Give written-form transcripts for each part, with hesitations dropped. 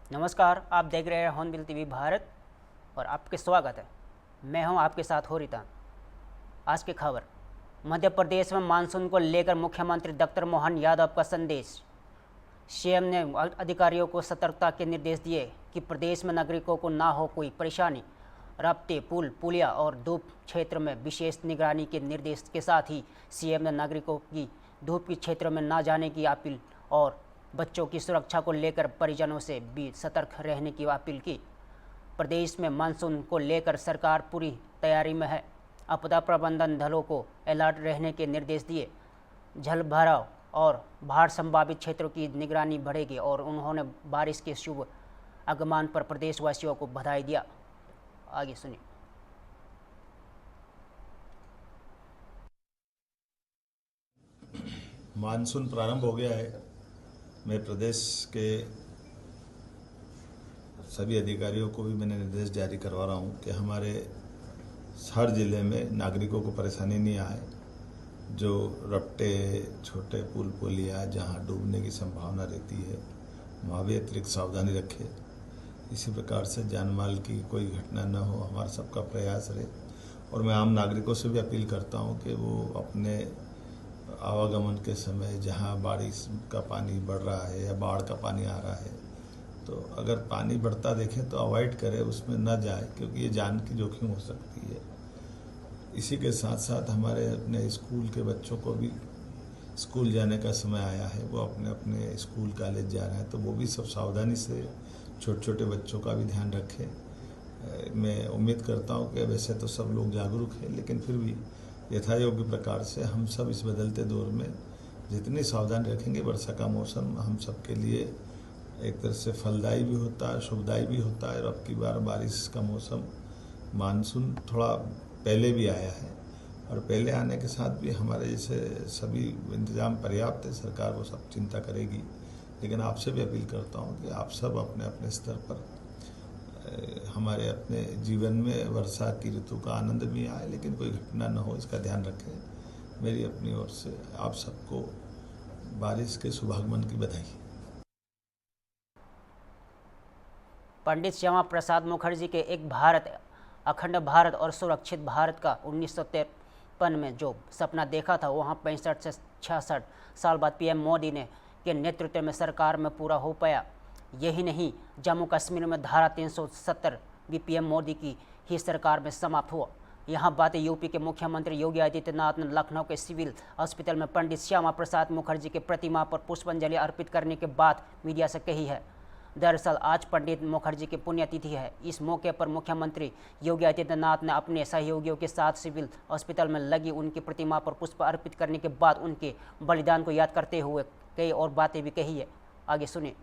नमस्कार, आप देख रहे हैं हॉर्नबिल टीवी भारत और आपके स्वागत है। मैं हूं आपके साथ होरिता। आज की खबर, मध्य प्रदेश में मानसून को लेकर मुख्यमंत्री डॉक्टर मोहन यादव का संदेश। सीएम ने अधिकारियों को सतर्कता के निर्देश दिए कि प्रदेश में नागरिकों को ना हो कोई परेशानी। राप्ते, पुल, पुलिया और धूप क्षेत्र में विशेष निगरानी के निर्देश के साथ ही सीएम ने नागरिकों की धूप के क्षेत्र में ना जाने की अपील और बच्चों की सुरक्षा को लेकर परिजनों से भी सतर्क रहने की अपील की। प्रदेश में मानसून को लेकर सरकार पूरी तैयारी में है। आपदा प्रबंधन दलों को अलर्ट रहने के निर्देश दिए। जलभराव और बाढ़ संभावित क्षेत्रों की निगरानी बढ़ेगी और उन्होंने बारिश के शुभ आगमन पर प्रदेशवासियों को बधाई दिया। आगे सुनिए। मानसून प्रारंभ हो गया है। मैं प्रदेश के सभी अधिकारियों को भी मैंने निर्देश जारी करवा रहा हूँ कि हमारे हर जिले में नागरिकों को परेशानी नहीं आए। जो रपटे, छोटे पुल पुलिया जहाँ डूबने की संभावना रहती है वहाँ भी अतिरिक्त सावधानी रखें। इसी प्रकार से जान माल की कोई घटना न हो, हमारा सबका प्रयास रहे। और मैं आम नागरिकों से भी अपील करता हूँ कि वो अपने आवागमन के समय जहाँ बारिश का पानी बढ़ रहा है या बाढ़ का पानी आ रहा है, तो अगर पानी बढ़ता देखें तो अवॉइड करें, उसमें न जाए, क्योंकि ये जान की जोखिम हो सकती है। इसी के साथ साथ हमारे अपने स्कूल के बच्चों को भी स्कूल जाने का समय आया है, वो अपने अपने स्कूल कॉलेज जा रहे हैं, तो वो भी सब सावधानी से छोटे छोटे बच्चों का भी ध्यान रखें। मैं उम्मीद करता हूँ कि वैसे तो सब लोग जागरूक हैं, लेकिन फिर भी यथायोग्य प्रकार से हम सब इस बदलते दौर में जितनी सावधानी रखेंगे, वर्षा का मौसम हम सब के लिए एक तरह से फलदायी भी होता है, शुभदायी भी होता है। और अब की बार बारिश का मौसम, मानसून थोड़ा पहले भी आया है और पहले आने के साथ भी हमारे जैसे सभी इंतजाम पर्याप्त है। सरकार वो सब चिंता करेगी, लेकिन आपसे भी अपील करता हूँ कि आप सब अपने अपने स्तर पर हमारे अपने जीवन में वर्षा की ऋतु का आनंद भी आए, लेकिन कोई घटना न हो, इसका ध्यान रखें। मेरी अपनी ओर से आप सबको बारिश के शुभागमन की बधाई। पंडित श्यामा प्रसाद मुखर्जी के एक भारत, अखंड भारत और सुरक्षित भारत का 1953 में जो सपना देखा था, वहाँ 65 से 66 साल बाद पीएम मोदी ने के नेतृत्व में सरकार में पूरा हो पाया। यही नहीं, जम्मू कश्मीर में धारा 370 भी पीएम मोदी की ही सरकार में समाप्त हुआ। यहाँ बात यूपी के मुख्यमंत्री योगी आदित्यनाथ ने लखनऊ के सिविल अस्पताल में पंडित श्यामा प्रसाद मुखर्जी की प्रतिमा पर पुष्पांजलि अर्पित करने के बाद मीडिया से कही है। दरअसल आज पंडित मुखर्जी की पुण्यतिथि है। इस मौके पर मुख्यमंत्री योगी आदित्यनाथ ने अपने सहयोगियों के साथ सिविल अस्पताल में लगी उनकी प्रतिमा पर पुष्प अर्पित करने के बाद उनके बलिदान को याद करते हुए कई और बातें भी कही है। आगे सुनिए।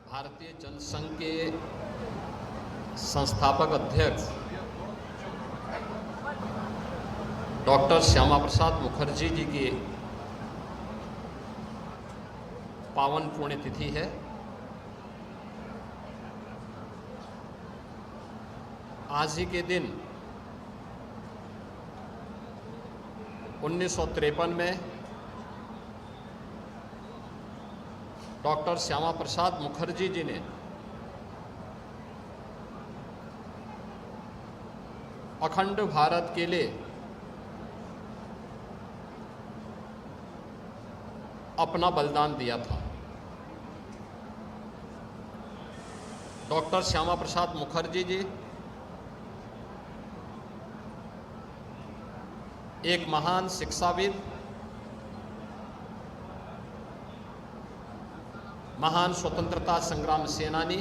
भारतीय जनसंघ के संस्थापक अध्यक्ष डॉक्टर श्यामा प्रसाद मुखर्जी जी की पावन पुण्यतिथि है। आज ही के दिन 1953 में डॉक्टर श्यामा प्रसाद मुखर्जी जी ने अखंड भारत के लिए अपना बलिदान दिया था। डॉक्टर श्यामा प्रसाद मुखर्जी जी एक महान शिक्षाविद, महान स्वतंत्रता संग्राम सेनानी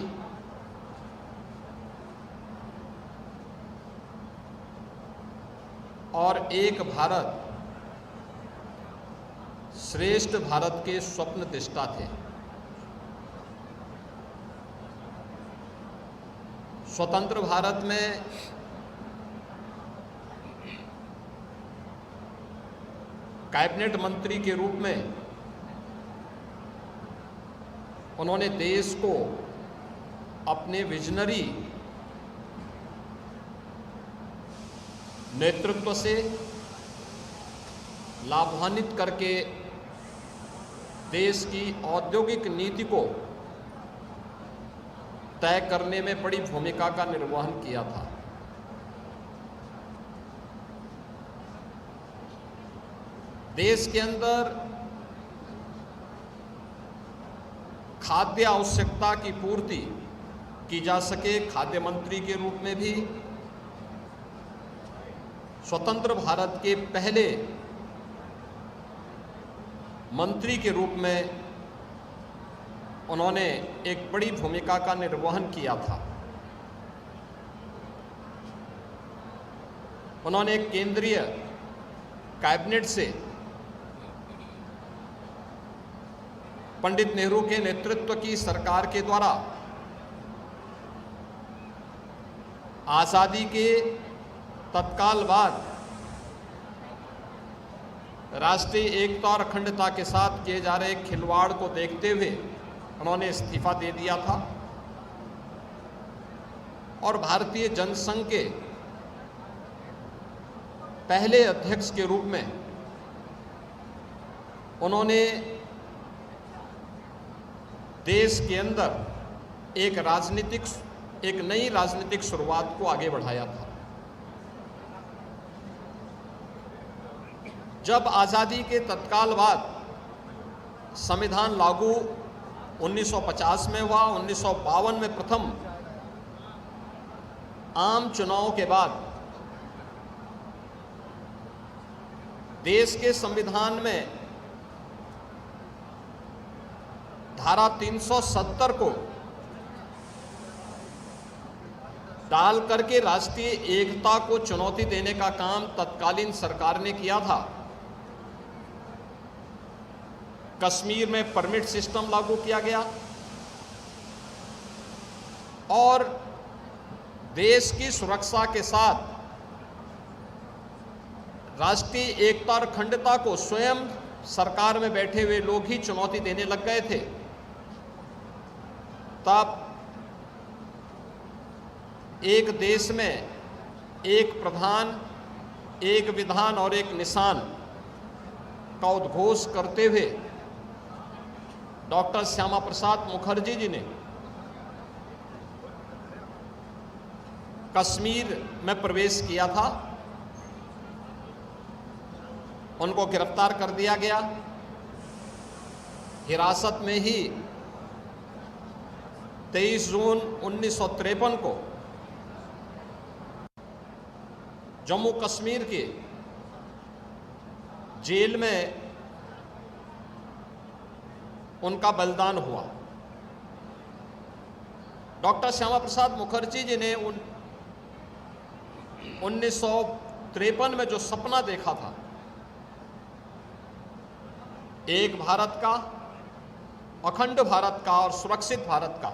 और एक भारत श्रेष्ठ भारत के स्वप्न दृष्टा थे। स्वतंत्र भारत में कैबिनेट मंत्री के रूप में उन्होंने देश को अपने विजनरी नेतृत्व से लाभान्वित करके देश की औद्योगिक नीति को तय करने में बड़ी भूमिका का निर्वहन किया था। देश के अंदर खाद्य आवश्यकता की पूर्ति की जा सके, खाद्य मंत्री के रूप में भी स्वतंत्र भारत के पहले मंत्री के रूप में उन्होंने एक बड़ी भूमिका का निर्वहन किया था। उन्होंने एक केंद्रीय कैबिनेट से पंडित नेहरू के नेतृत्व की सरकार के द्वारा आज़ादी के तत्काल बाद राष्ट्रीय एकता और अखंडता के साथ किए जा रहे खिलवाड़ को देखते हुए उन्होंने इस्तीफा दे दिया था और भारतीय जनसंघ के पहले अध्यक्ष के रूप में उन्होंने देश के अंदर एक नई राजनीतिक शुरुआत को आगे बढ़ाया था। जब आज़ादी के तत्काल बाद संविधान लागू 1950 में हुआ, 1952 में प्रथम आम चुनाव के बाद देश के संविधान में धारा 370 को डाल करके राष्ट्रीय एकता को चुनौती देने का काम तत्कालीन सरकार ने किया था। कश्मीर में परमिट सिस्टम लागू किया गया और देश की सुरक्षा के साथ राष्ट्रीय एकता और अखंडता को स्वयं सरकार में बैठे हुए लोग ही चुनौती देने लग गए थे। तब एक देश में एक प्रधान, एक विधान और एक निशान का उद्घोष करते हुए डॉक्टर श्यामा प्रसाद मुखर्जी जी ने कश्मीर में प्रवेश किया था। उनको गिरफ्तार कर दिया गया। हिरासत में ही 23 जून 1953 को जम्मू कश्मीर के जेल में उनका बलिदान हुआ। डॉक्टर श्यामा प्रसाद मुखर्जी जी ने 1953 में जो सपना देखा था, एक भारत का, अखंड भारत का और सुरक्षित भारत का,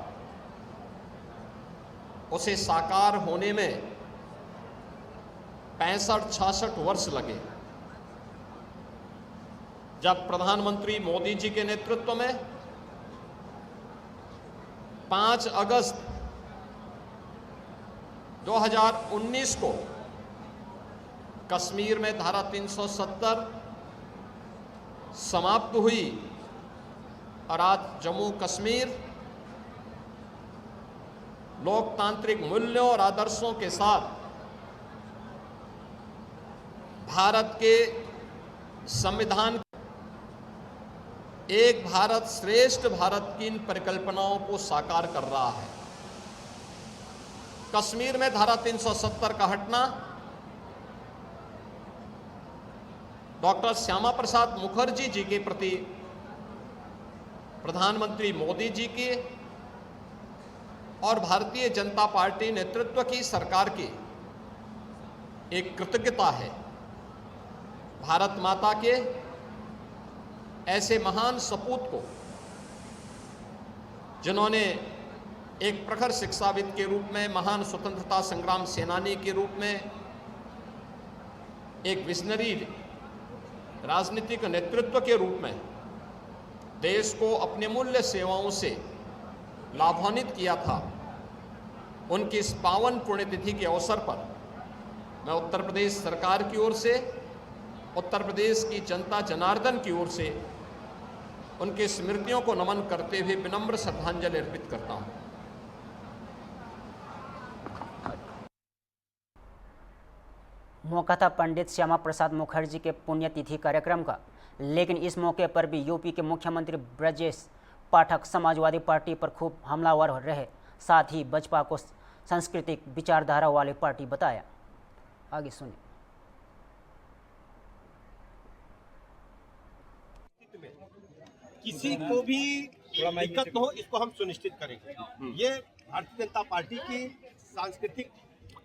उसे साकार होने में 65-66 वर्ष लगे। जब प्रधानमंत्री मोदी जी के नेतृत्व में 5 अगस्त 2019 को कश्मीर में धारा 370 समाप्त हुई और आज जम्मू कश्मीर लोकतांत्रिक मूल्यों और आदर्शों के साथ भारत के संविधान, एक भारत श्रेष्ठ भारत की इन परिकल्पनाओं को साकार कर रहा है। कश्मीर में धारा 370 का हटना डॉक्टर श्यामा प्रसाद मुखर्जी जी के प्रति प्रधानमंत्री मोदी जी की और भारतीय जनता पार्टी नेतृत्व की सरकार की एक कृतज्ञता है। भारत माता के ऐसे महान सपूत को, जिन्होंने एक प्रखर शिक्षाविद के रूप में, महान स्वतंत्रता संग्राम सेनानी के रूप में, एक विजनरी राजनीतिक नेतृत्व के रूप में देश को अपने मूल्य सेवाओं से लाभान्वित किया था, उनकी इस पावन पुण्यतिथि के अवसर पर मैं उत्तर प्रदेश सरकार की ओर से, उत्तर प्रदेश की जनता जनार्दन की ओर से उनकी स्मृतियों को नमन करते हुए विनम्र श्रद्धांजलि अर्पित करता हूं। मौका था पंडित श्यामा प्रसाद मुखर्जी के पुण्यतिथि कार्यक्रम का, लेकिन इस मौके पर भी यूपी के मुख्यमंत्री ब्रजेश पाठक समाजवादी पार्टी पर खूब हमलावर रहे, साथ ही बसपा को सांस्कृतिक विचारधारा वाली पार्टी बताया। आगे सुनिए। किसी को भी दिक्कत न हो, इसको हम सुनिश्चित करेंगे। ये भारतीय जनता पार्टी की सांस्कृतिक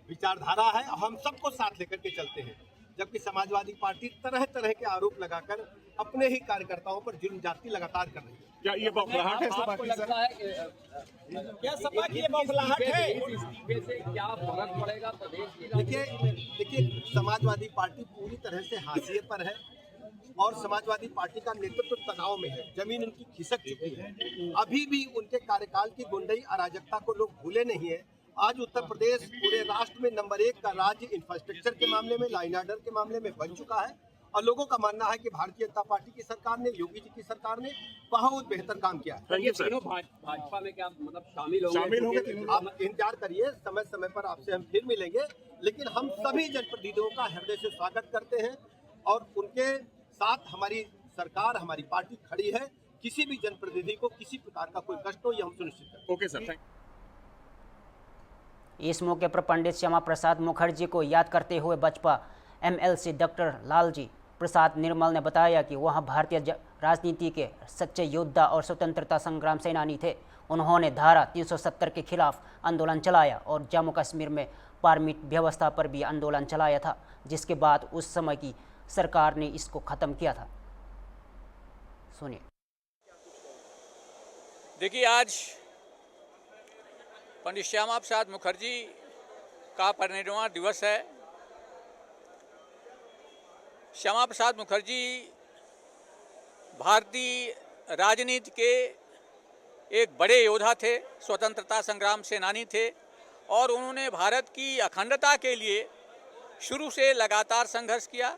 विचारधारा है और हम सबको साथ लेकर के चलते हैं। जबकि समाजवादी पार्टी तरह तरह के आरोप लगाकर अपने ही कार्यकर्ताओं पर जुर्म ज्यादती लगातार कर रही है। क्या ये बौखलाहट है सपा की, सर? क्या सपा की ये बौखलाहट है? क्या फर्क पड़ेगा प्रदेश की? देखिए समाजवादी पार्टी पूरी तरह से हाशिए पर है और समाजवादी पार्टी का नेतृत्व तनाव में है। जमीन उनकी खिसक चुकी है। अभी भी उनके कार्यकाल की गुंडई अराजकता को लोग भूले नहीं है। आज उत्तर प्रदेश पूरे राष्ट्र में नंबर 1 का राज्य इंफ्रास्ट्रक्चर के मामले में, लॉ एंड ऑर्डर के मामले में बन चुका है और लोगों का मानना है कि भारतीय जनता पार्टी की सरकार ने, योगी जी की सरकार ने बहुत बेहतर काम किया है। Thank you sir. भाजपा में क्या मतलब शामिल होंगे? आप इंतजार करिए, समय समय पर आपसे हम फिर मिलेंगे। लेकिन हम सभी जनप्रतिनिधियों का हृदय से स्वागत करते हैं और उनके साथ हमारी सरकार, हमारी पार्टी खड़ी है। किसी भी जनप्रतिनिधि को किसी प्रकार का कोई कष्ट हो, ये हम सुनिश्चित करेंगे। Okay sir, thank. इस मौके पर पंडित श्यामा प्रसाद मुखर्जी को याद करते हुए बसपा एमएलसी डॉक्टर लालजी प्रसाद निर्मल ने बताया कि वह भारतीय राजनीति के सच्चे योद्धा और स्वतंत्रता संग्राम सेनानी थे। उन्होंने धारा 370 के खिलाफ आंदोलन चलाया और जम्मू कश्मीर में परमिट व्यवस्था पर भी आंदोलन चलाया था, जिसके बाद उस समय की सरकार ने इसको ख़त्म किया था। सुनिए। देखिए, आज पंडित श्यामा प्रसाद मुखर्जी का परिनिर्वाण दिवस है। श्यामा प्रसाद मुखर्जी भारतीय राजनीति के एक बड़े योद्धा थे, स्वतंत्रता संग्राम सेनानी थे और उन्होंने भारत की अखंडता के लिए शुरू से लगातार संघर्ष किया।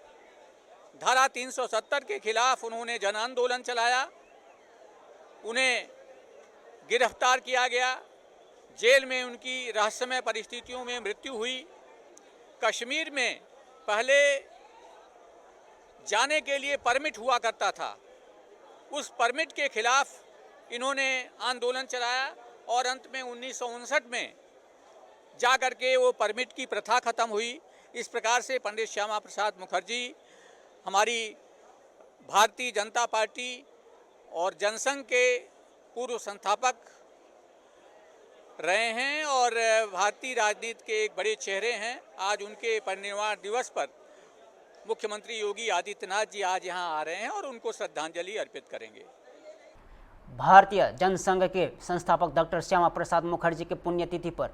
धारा 370 के खिलाफ उन्होंने जन आंदोलन चलाया, उन्हें गिरफ्तार किया गया, जेल में उनकी रहस्यमय परिस्थितियों में मृत्यु हुई। कश्मीर में पहले जाने के लिए परमिट हुआ करता था, उस परमिट के खिलाफ इन्होंने आंदोलन चलाया और अंत में 1959 में जाकर के वो परमिट की प्रथा खत्म हुई। इस प्रकार से पंडित श्यामा प्रसाद मुखर्जी हमारी भारतीय जनता पार्टी और जनसंघ के पूर्व संस्थापक रहे हैं और भारतीय राजनीति के एक बड़े चेहरे हैं। आज उनके परिनिर्वाण दिवस पर मुख्यमंत्री योगी आदित्यनाथ जी आज यहां आ रहे हैं और उनको श्रद्धांजलि अर्पित करेंगे। भारतीय जनसंघ के संस्थापक डॉक्टर श्यामा प्रसाद मुखर्जी के पुण्यतिथि पर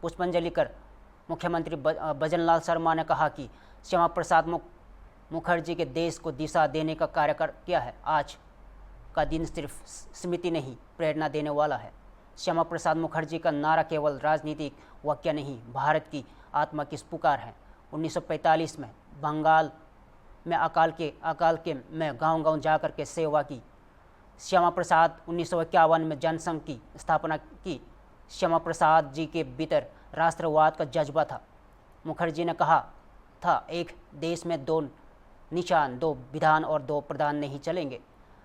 पुष्पांजलि कर मुख्यमंत्री भजनलाल शर्मा ने कहा कि श्यामा प्रसाद मुखर्जी के देश को दिशा देने का कार्य किया है। आज का दिन सिर्फ स्मृति नहीं, प्रेरणा देने वाला है। श्यामा प्रसाद मुखर्जी का नारा केवल राजनीतिक वाक्य नहीं, भारत की आत्मा की पुकार है। 1945 में बंगाल में अकाल के में गांव-गांव जाकर के सेवा की। श्यामा प्रसाद 1951 में जनसंघ की स्थापना की। श्यामा प्रसाद जी के भीतर राष्ट्रवाद का जज्बा था। मुखर्जी ने कहा था, एक देश में 2 निशान, 2 विधान और 2 प्रधान नहीं चलेंगे।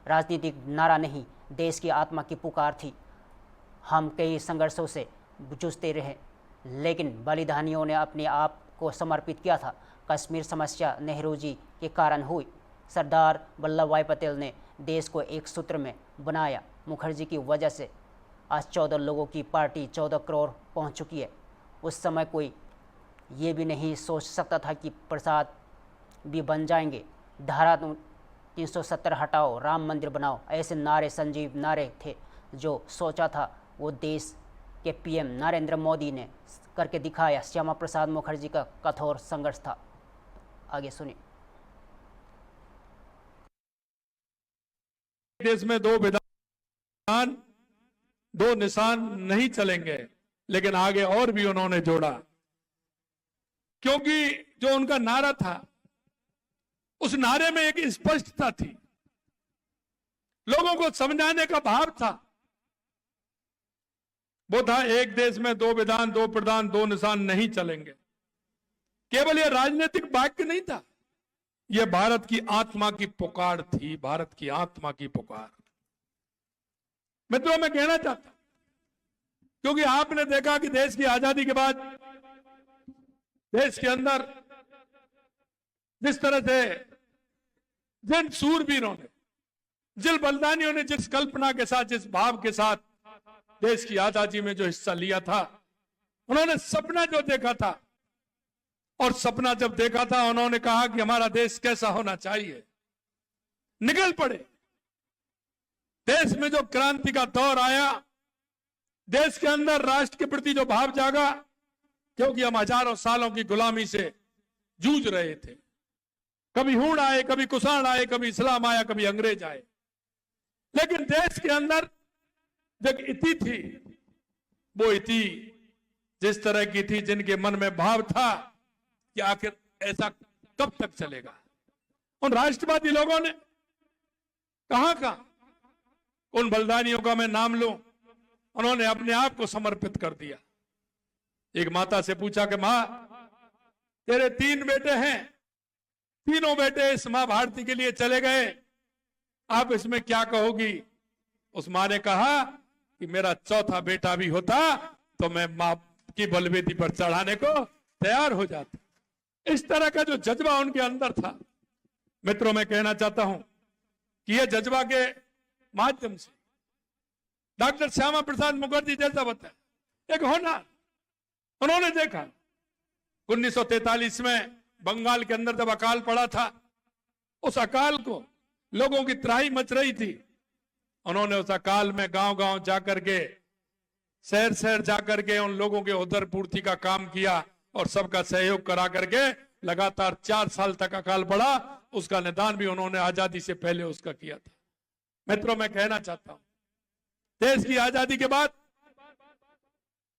राजनीतिक नारा नहीं, देश की आत्मा की पुकार थी। हम कई संघर्षों से जूझते रहे, लेकिन बलिदानियों ने अपने आप को समर्पित किया था। कश्मीर समस्या नेहरू जी के कारण हुई। सरदार वल्लभ भाई पटेल ने देश को एक सूत्र में बनाया। मुखर्जी की वजह से आज 14 लोगों की पार्टी 14 करोड़ पहुंच चुकी है। उस समय कोई ये भी नहीं सोच सकता था कि प्रसाद भी बन जाएंगे। धारा 370 हटाओ, राम मंदिर बनाओ, ऐसे नारे संजीव नारे थे। जो सोचा था वो देश के पीएम नरेंद्र मोदी ने करके दिखाया। श्यामा प्रसाद मुखर्जी का कठोर संघर्ष था। आगे सुनिए। देश में 2 विधान, 2 निशान नहीं चलेंगे, लेकिन आगे और भी उन्होंने जोड़ा। क्योंकि जो उनका नारा था, उस नारे में एक स्पष्टता थी, लोगों को समझाने का भाव था। वो था, एक देश में दो विधान, दो प्रधान, दो निशान नहीं चलेंगे। केवल यह राजनीतिक वाक्य नहीं था, यह भारत की आत्मा की पुकार थी, भारत की आत्मा की पुकार। मित्रों, मैं कहना चाहता हूं, क्योंकि आपने देखा कि देश की आजादी के बाद देश के अंदर जिस तरह से जिन सूरवीरों ने, जिन बलिदानियों ने जिस कल्पना के साथ, जिस भाव के साथ देश की आजादी में जो हिस्सा लिया था, उन्होंने सपना जो देखा था, और सपना जब देखा था, उन्होंने कहा कि हमारा देश कैसा होना चाहिए, निकल पड़े। देश में जो क्रांति का दौर आया, देश के अंदर राष्ट्र के प्रति जो भाव जागा, क्योंकि हम हजारों सालों की गुलामी से जूझ रहे थे। कभी हूण आए, कभी कुषाण आए, कभी इस्लाम आया, कभी अंग्रेज आए, लेकिन देश के अंदर जो इति थी, वो इति जिस तरह की थी, जिनके मन में भाव था कि आखिर ऐसा कब तक चलेगा। उन राष्ट्रवादी लोगों ने कहां उन बलिदानियों का मैं नाम लूं, उन्होंने अपने आप को समर्पित कर दिया। एक माता से पूछा कि मां, तेरे 3 बेटे हैं, तीनों बेटे इस मां भारती के लिए चले गए, आप इसमें क्या कहोगी? उस मां ने कहा कि मेरा चौथा बेटा भी होता तो मैं मां की बलवेदी पर चढ़ाने को तैयार हो जाता। इस तरह का जो जज्बा उनके अंदर था, मित्रों, मैं कहना चाहता हूं कि यह जज्बा के माध्यम से डॉक्टर श्यामा प्रसाद मुखर्जी जैसा बताया एक होना, उन्होंने देखा 1943 में बंगाल के अंदर जब अकाल पड़ा था, उस अकाल को लोगों की त्राही मच रही थी। उन्होंने उस अकाल में गांव-गांव जाकर के, शहर-शहर जाकर के उन लोगों के उदर पूर्ति का काम किया और सबका सहयोग करा करके लगातार 4 साल तक अकाल पड़ा। उसका निदान भी उन्होंने आजादी से पहले उसका किया था। मित्रों, मैं कहना चाहता हूं, देश की आजादी के बाद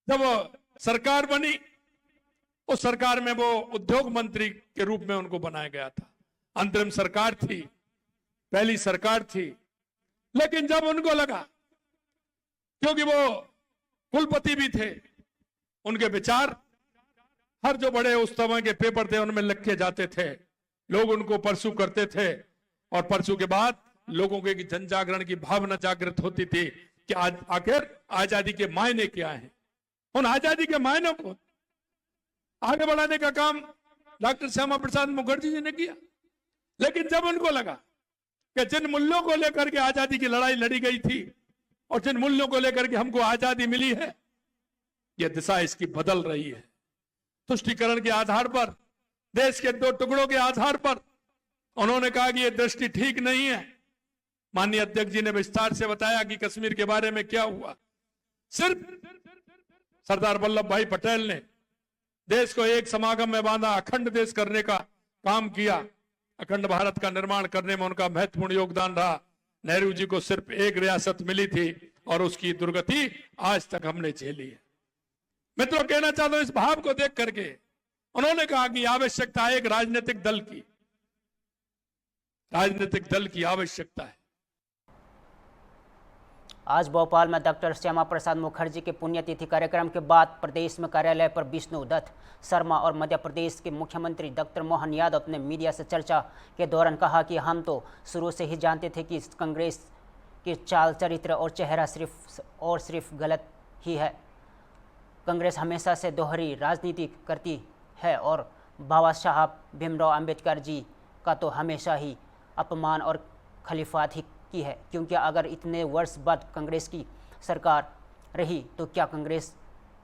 जब सरकार बनी, उस सरकार में वो उद्योग मंत्री के रूप में उनको बनाया गया था। अंतरिम सरकार थी, पहली सरकार थी, लेकिन जब उनको लगा, क्योंकि वो कुलपति भी थे, उनके विचार हर जो बड़े उस समय के पेपर थे उनमें लिखे जाते थे, लोग उनको परसू करते थे, और परसू के बाद लोगों के जन जागरण की भावना जागृत होती थी कि आखिर आजादी के मायने क्या हैं। उन आजादी के मायनों को आगे बढ़ाने का काम डॉक्टर श्यामा प्रसाद मुखर्जी जी ने किया। लेकिन जब उनको लगा कि जिन मूल्यों को लेकर के आजादी की लड़ाई लड़ी गई थी और जिन मूल्यों को लेकर के हमको आजादी मिली है, यह दिशा इसकी बदल रही है। तुष्टीकरण के आधार पर, देश के 2 टुकड़ों के आधार पर उन्होंने कहा कि यह दृष्टि ठीक नहीं है। माननीय अध्यक्ष जी ने विस्तार से बताया कि कश्मीर के बारे में क्या हुआ। सिर्फ सरदार वल्लभ भाई पटेल ने देश को एक समागम में बांधा, अखंड देश करने का काम किया। अखंड भारत का निर्माण करने में उनका महत्वपूर्ण योगदान रहा। नेहरू जी को सिर्फ एक रियासत मिली थी और उसकी दुर्गति आज तक हमने झेली है। मित्रों, कहना चाहता हूं, इस भाव को देख करके उन्होंने कहा कि आवश्यकता है एक राजनीतिक दल की, राजनीतिक दल की आवश्यकता है। आज भोपाल में डॉक्टर श्यामा प्रसाद मुखर्जी के पुण्यतिथि कार्यक्रम के बाद प्रदेश में कार्यालय पर विष्णु दत्त शर्मा और मध्य प्रदेश के मुख्यमंत्री डॉक्टर मोहन यादव ने मीडिया से चर्चा के दौरान कहा कि हम तो शुरू से ही जानते थे कि कांग्रेस के चाल चरित्र और चेहरा सिर्फ गलत ही है। कांग्रेस हमेशा से दोहरी राजनीति करती है और बाबा साहब भीमराव अंबेडकर जी का तो हमेशा ही अपमान और खलीफात ही की है, क्योंकि अगर इतने वर्ष बाद कांग्रेस की सरकार रही तो क्या कांग्रेस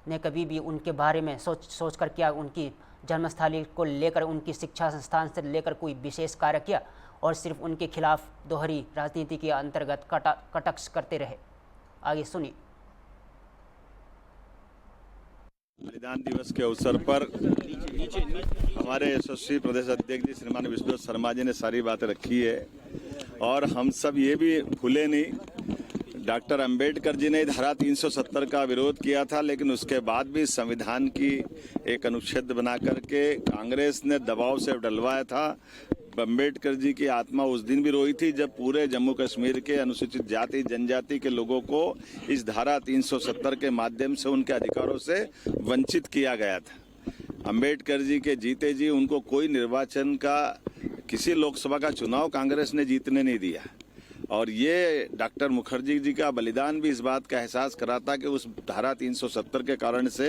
ने कभी भी उनके बारे में सोचकर क्या उनकी जन्मस्थली को लेकर, उनकी शिक्षा संस्थान से लेकर कोई विशेष कार्य किया, और सिर्फ उनके खिलाफ दोहरी राजनीति के अंतर्गत कटाक्ष करते रहे। आगे सुनिए। बलिदान दिवस के अवसर पर हमारे यशस्वी प्रदेश अध्यक्ष जी श्रीमान विष्णु शर्मा जी ने सारी बातें रखी है, और हम सब ये भी भूले नहीं, डॉक्टर अंबेडकर जी ने धारा 370 का विरोध किया था, लेकिन उसके बाद भी संविधान की एक अनुच्छेद बना करके कांग्रेस ने दबाव से डलवाया था। अंबेडकर जी की आत्मा उस दिन भी रोई थी जब पूरे जम्मू कश्मीर के अनुसूचित जाति जनजाति के लोगों को इस धारा 370 के माध्यम से उनके अधिकारों से वंचित किया गया था। अंबेडकर जी के जीते जी उनको कोई निर्वाचन का, किसी लोकसभा का चुनाव कांग्रेस ने जीतने नहीं दिया। और ये डॉक्टर मुखर्जी जी का बलिदान भी इस बात का एहसास कराता कि उस धारा 370 के कारण से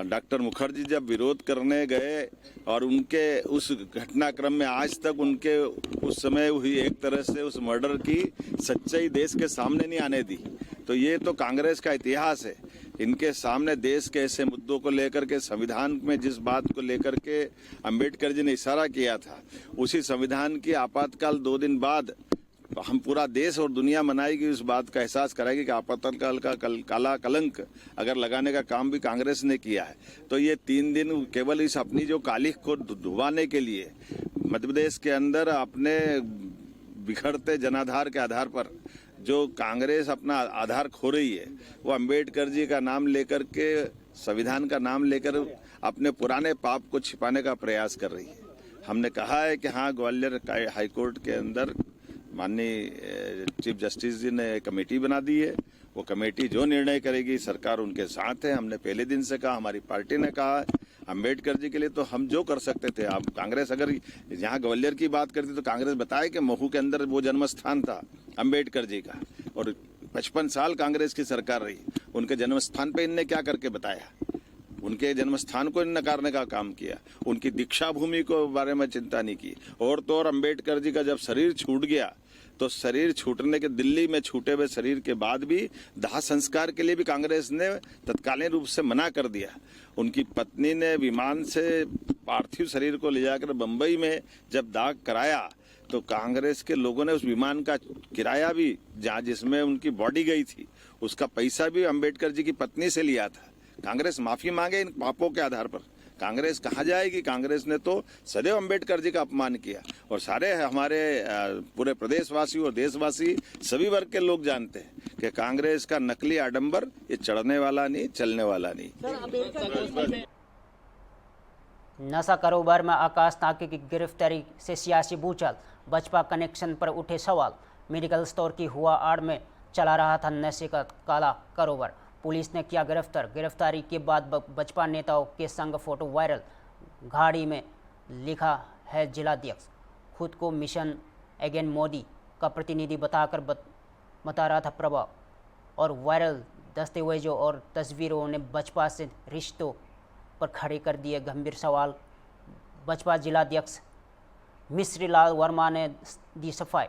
डॉक्टर मुखर्जी जब विरोध करने गए और उनके उस घटनाक्रम में आज तक उनके उस समय हुई एक तरह से उस मर्डर की सच्चाई देश के सामने नहीं आने दी। तो ये तो कांग्रेस का इतिहास है। इनके सामने देश के ऐसे मुद्दों को लेकर के, संविधान में जिस बात को लेकर के अंबेडकर जी ने इशारा किया था, उसी संविधान की आपातकाल 2 दिन बाद हम पूरा देश और दुनिया मनाएगी, उस बात का एहसास कराएगी कि आपातकाल का काला कलंक अगर लगाने का काम भी कांग्रेस ने किया है। तो ये 3 दिन केवल इस अपनी जो कालिख को डुबाने के लिए मध्य प्रदेश के अंदर अपने बिखरते जनाधार के आधार पर जो कांग्रेस अपना आधार खो रही है, वो अंबेडकर जी का नाम लेकर के, संविधान का नाम लेकर अपने पुराने पाप को छिपाने का प्रयास कर रही है। हमने कहा है कि हाँ, ग्वालियर हाईकोर्ट के अंदर माननीय चीफ जस्टिस जी ने कमेटी बना दी है। वो कमेटी जो निर्णय करेगी, सरकार उनके साथ है। हमने पहले दिन से कहा, हमारी पार्टी ने कहा है, अंबेडकर जी के लिए तो हम जो कर सकते थे। अब कांग्रेस अगर यहाँ ग्वालियर की बात करती तो कांग्रेस बताए कि महू के अंदर वो जन्म स्थान था अंबेडकर जी का, और 55 साल कांग्रेस की सरकार रही, उनके जन्म स्थान पर इनने क्या करके बताया? उनके जन्म स्थान को नकारने का काम किया, उनकी दीक्षा भूमि को बारे में चिंता नहीं की। और तो और अंबेडकर जी का जब शरीर छूट गया, तो शरीर छूटने के, दिल्ली में छूटे हुए शरीर के बाद भी दाह संस्कार के लिए भी कांग्रेस ने तत्कालीन रूप से मना कर दिया। उनकी पत्नी ने विमान से पार्थिव शरीर को ले जाकर बम्बई में जब दाह कराया, तो कांग्रेस के लोगों ने उस विमान का किराया भी, जहाँ जिसमें उनकी बॉडी गई थी, उसका पैसा भी अंबेडकर जी की पत्नी से लिया था। कांग्रेस माफी मांगे इन पापों के आधार पर। कांग्रेस कहाँ जाएगी? कांग्रेस ने तो सदैव अंबेडकर जी का अपमान किया, और सारे हमारे पूरे प्रदेशवासी और देशवासी सभी वर्ग के लोग जानते हैं कि कांग्रेस का नकली आडंबर ये चढ़ने वाला नहीं, चलने वाला नहीं। नशा कारोबार में आकाश ताकी की गिरफ्तारी से सियासी भूचाल, बसपा कनेक्शन पर उठे सवाल। मेडिकल स्टोर की हुआ आड़ में चला रहा था नशे का काला कारोबार, पुलिस ने किया गिरफ्तार। गिरफ्तारी के बाद बसपा नेताओं के संग फोटो वायरल, गाड़ी में लिखा है जिलाध्यक्ष। खुद को मिशन अगेन मोदी का प्रतिनिधि बताकर बता रहा था प्रभाव, और वायरल दस्तावेजों और तस्वीरों ने बसपा से रिश्तों पर खड़े कर दिए गंभीर सवाल। बसपा जिलाध्यक्ष मिश्री लाल वर्मा ने दी सफाई,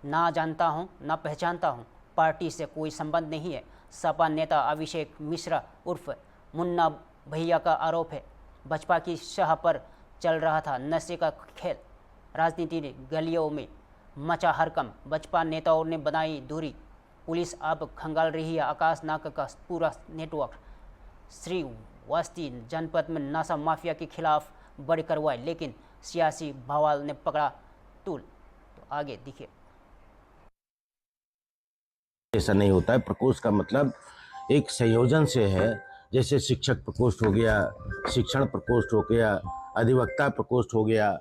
ना जानता हूं ना पहचानता हूं, पार्टी से कोई संबंध नहीं है। सपा नेता अभिषेक मिश्रा उर्फ मुन्ना भैया का आरोप है, बसपा की शाह पर चल रहा था नशे का खेल, राजनीति गलियों में मचा हरकम, बसपा नेताओं ने बनाई दूरी, पुलिस अब खंगाल रही है आकाश नाका का पूरा नेटवर्क। श्रीवास्ती जनपद में नशा माफिया के खिलाफ बड़ी कार्रवाई, लेकिन सियासी बवाल ने पकड़ा तूल। तो आगे देखिए। ऐसा नहीं होता है। प्रकोष्ठ का मतलब एक संयोजन से है, जैसे शिक्षक प्रकोष्ठ हो गया, शिक्षण प्रकोष्ठ हो गया, अधिवक्ता प्रकोष्ठ हो गया।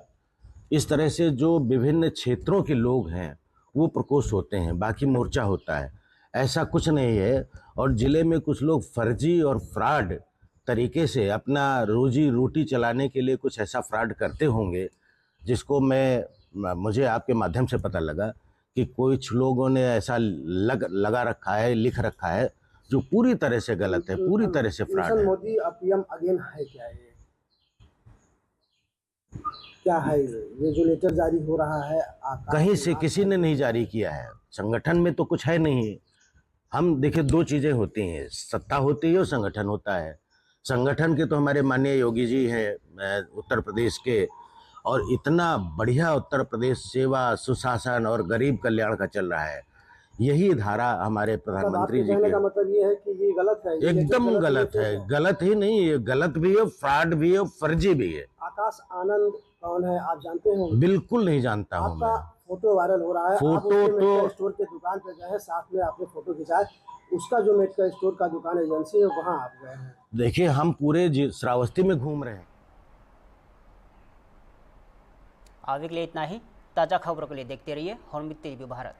इस तरह से जो विभिन्न क्षेत्रों के लोग हैं वो प्रकोष्ठ होते हैं, बाकी मोर्चा होता है। ऐसा कुछ नहीं है। और ज़िले में कुछ लोग फर्जी और फ्रॉड तरीके से अपना रोजी रोटी चलाने के लिए कुछ ऐसा फ्रॉड करते होंगे, जिसको मुझे आपके माध्यम से पता लगा कि कुछ लोगों ने ऐसा लगा रखा है, लिख रखा है, जो पूरी तरह से गलत है, पूरी तरह से फ्रॉड है। मोदी पीएम अगेन है क्या? ये क्या है? ये जो लेटर जारी हो रहा है कहीं से किसी ने नहीं जारी किया है, संगठन में तो कुछ है नहीं। हम देखिए, 2 चीजें होती हैं, सत्ता होती है और संगठन होता है। संगठन के तो हमारे माननीय योगी जी हैं उत्तर प्रदेश के, और इतना बढ़िया उत्तर प्रदेश सेवा, सुशासन और गरीब कल्याण का चल रहा है। यही धारा हमारे प्रधानमंत्री जी का मतलब ये है कि ये गलत है, एकदम गलत है। गलत ही नहीं, ये गलत भी है, फ्रॉड भी है, फर्जी भी है। आकाश आनंद कौन है आप जानते हो? बिल्कुल नहीं जानता हूँ मैं। फोटो वायरल हो रहा है। आप फोटो उसके मेडिकल तो- स्टोर के दुकान पे गए हैं, साथ में आपने फोटो खिंचाया, उसका जो मेडिकल स्टोर का दुकान एजेंसी है वहाँ आप गए हैं। देखिए, हम पूरे श्रावस्ती में घूम रहे हैं। अभी के लिए इतना ही। ताज़ा खबरों के लिए देखते रहिए हॉर्नबिल टीवी भारत।